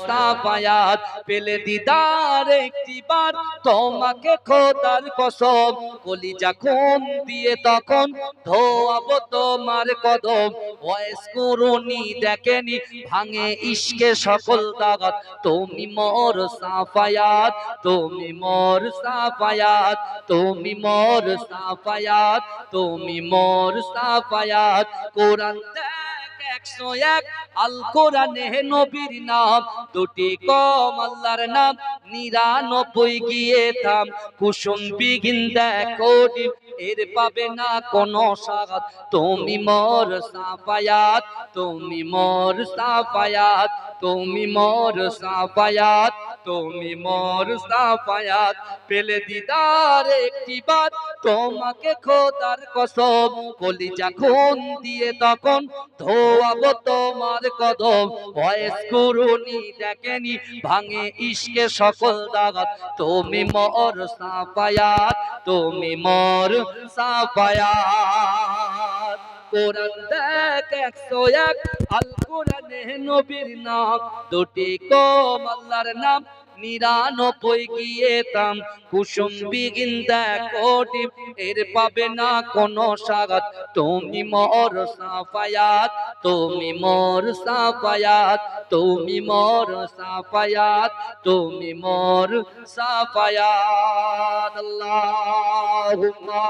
সাফায়াত পেলে দিদার একটিবার তোমাকে খোদার কসম কলিজা খুন দিয়ে তখন ধোয়াবো তোমার কদম ওয়াইস কুরুনি দেখেনি ভাঙে ইশকে সকল দাগাত তুমি মোর সাফায়াত তুমি মোর সাফায়াত তুমি মোর সাফায়াত তুমি মোর সাফায়াত কোরআন দেখ 101 আল কোরআনে নবীর নাম দুটি কম আল্লাহর নাম 99 গিয়ে থাম কুসুম বিগিন দেখো এর পাবে না কোনো স্বাদ তুমি মোর সাফায়াত তুমি মোর সাফায়াত তুমি মোর সাফায়াত তুমি মোর সাফায়াত পেলে দিদার একটিবার তোমাকে খোদার কসম কলিজা খুন দিয়ে তখন ধোয়াবো তোমার কদম ওয়াইস কুরুনি দেখেনি ভাঙে ইশকে সকল দাগাত তুমি মোর সাফায়াত তুমি মোর সাফায়াত কোরআন দেখ 101 আল কোরআনে নবীর নাম দুটি কম আল্লাহর নাম 99 গিয়ে থাম কুসুম বিগিন দেখো এর পাবে না কোনো স্বাদ তুমি মোর সাফায়াত তুমি মোর সাফায়াত তুমি মোর সাফায়াত তুমি মোর সাফায়াত আল্লাহুম্মা